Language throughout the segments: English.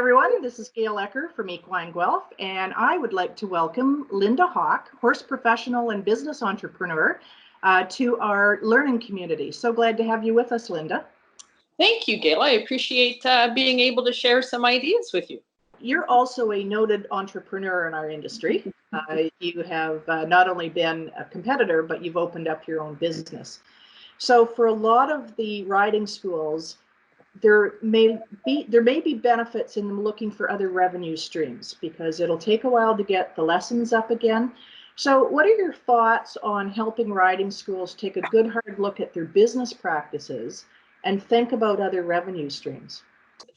everyone. This is Gail Ecker from Equine Guelph, and I would like to welcome Linda Hauk, horse professional and business entrepreneur, to our learning community. So glad to have you with us, Linda. Thank you, Gail. I appreciate being able to share some ideas with you. You're also a noted entrepreneur in our industry. You have not only been a competitor, but you've opened up your own business. So for a lot of the riding schools, there may be benefits in them looking for other revenue streams because it'll take a while to get the lessons up again. So what are your thoughts on helping riding schools take a good hard look at their business practices and think about other revenue streams?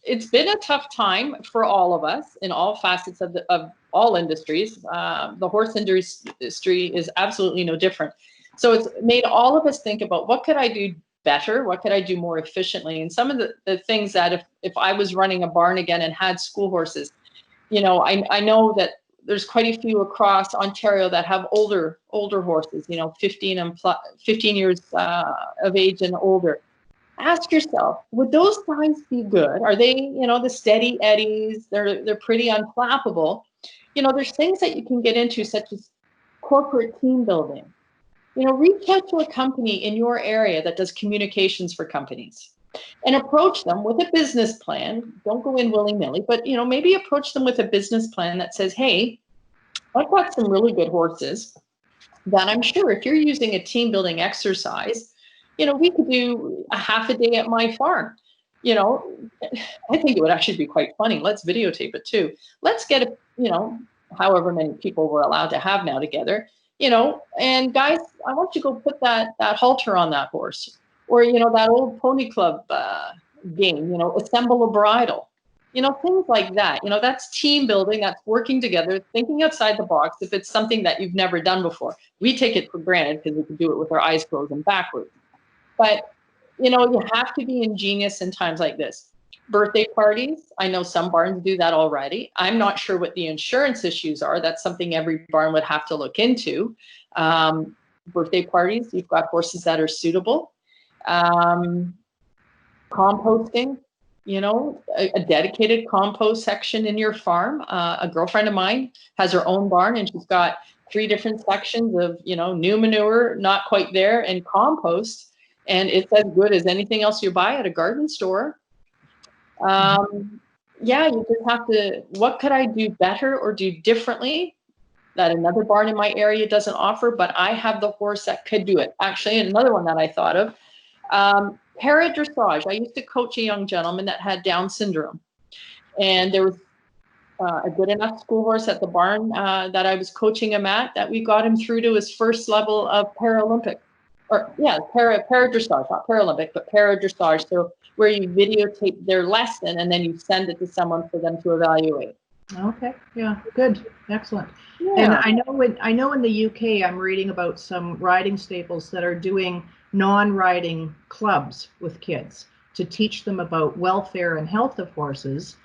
It's been a tough time for all of us in all facets of all industries. The horse industry is absolutely no different. So it's made all of us think about what could I do better? What could I do more efficiently? And some of the things that if I was running a barn again and had school horses, I know that there's quite a few across Ontario that have older horses, 15 years of age and older. Ask yourself, would those guys be good? Are they, the steady eddies? They're pretty unflappable. There's things that you can get into, such as corporate team building. Reach out to a company in your area that does communications for companies and approach them with a business plan. Don't go in willy-nilly, but maybe approach them with a business plan that says, hey, I've got some really good horses that I'm sure if you're using a team building exercise, we could do a half a day at my farm. I think it would actually be quite funny. Let's videotape it too. Let's get however many people we're allowed to have now together, and guys, I want you to go put that halter on that horse, or, that old pony club game, assemble a bridle, things like that. That's team building, that's working together, thinking outside the box. If it's something that you've never done before, we take it for granted because we can do it with our eyes closed and backwards. But, you have to be ingenious in times like this. Birthday parties, I know some barns do that already. I'm not sure what the insurance issues are. That's something every barn would have to look into. Birthday parties, you've got horses that are suitable. Composting, a dedicated compost section in your farm. A girlfriend of mine has her own barn, and she's got 3 different sections of, new manure, not quite there, and compost. And it's as good as anything else you buy at a garden store. You just have to, what could I do better or do differently that another barn in my area doesn't offer, but I have the horse that could do it. Actually, another one that I thought of, para-dressage. I used to coach a young gentleman that had Down syndrome, and there was a good enough school horse at the barn that I was coaching him at that we got him through to his first level of Paralympic. Para-dressage, not Paralympic, but para-dressage. So where you videotape their lesson and then you send it to someone for them to evaluate. Okay, yeah, good, excellent. Yeah. And I know in the UK, I'm reading about some riding stables that are doing non-riding clubs with kids to teach them about welfare and health of horses,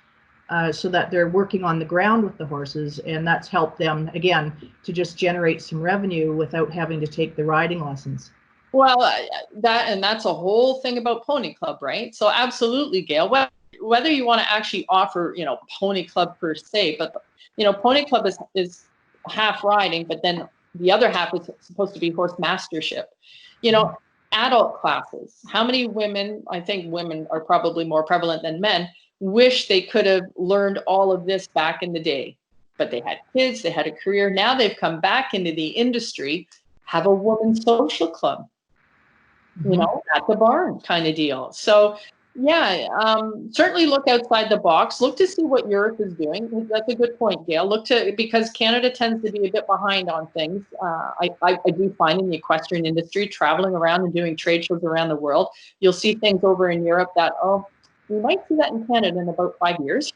so that they're working on the ground with the horses, and that's helped them again to just generate some revenue without having to take the riding lessons. Well, that's a whole thing about Pony Club, right? So absolutely, Gail, whether you want to actually offer, Pony Club per se, but, Pony Club is half riding, but then the other half is supposed to be horse mastership. Adult classes. How many women, I think women are probably more prevalent than men, wish they could have learned all of this back in the day, but they had kids, they had a career. Now they've come back into the industry, have a women's social club. At the barn kind of deal. So certainly look outside the box. Look to see what Europe is doing. That's a good point, Gail. Because Canada tends to be a bit behind on things. I do find in the equestrian industry, traveling around and doing trade shows around the world, you'll see things over in Europe that, we might see that in Canada in about 5 years.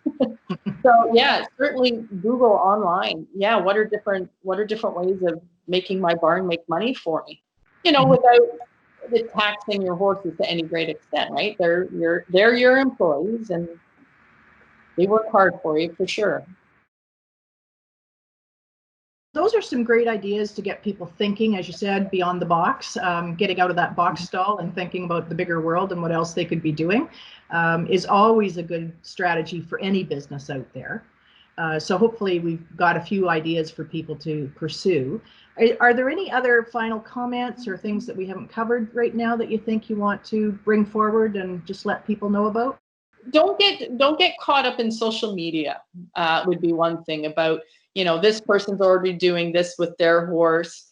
So certainly Google online. What are different ways of making my barn make money for me? Without the taxing your horses to any great extent, right? They're your employees and they work hard for you for sure. those are some great ideas to get people thinking, as you said, beyond the box, getting out of that box stall and thinking about the bigger world and what else they could be doing is always a good strategy for any business out there. So hopefully we've got a few ideas for people to pursue. Are there any other final comments or things that we haven't covered right now that you think you want to bring forward and just let people know about? Don't get caught up in social media, would be one thing about, this person's already doing this with their horse.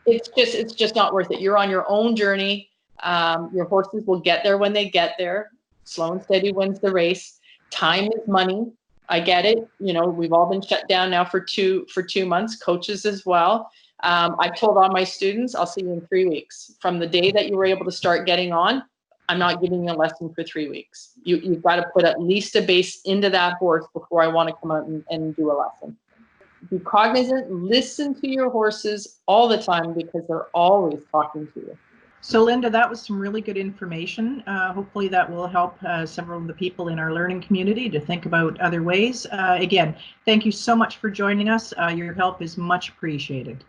It's just not worth it. You're on your own journey. Your horses will get there when they get there. Slow and steady wins the race. Time is money. I get it. We've all been shut down now for two months, coaches as well. I've told all my students, I'll see you in 3 weeks. From the day that you were able to start getting on, I'm not giving you a lesson for 3 weeks. You've got to put at least a base into that horse before I want to come out and do a lesson. Be cognizant, listen to your horses all the time because they're always talking to you. So Linda, that was some really good information. Hopefully that will help several of the people in our learning community to think about other ways. Again, thank you so much for joining us. Your help is much appreciated.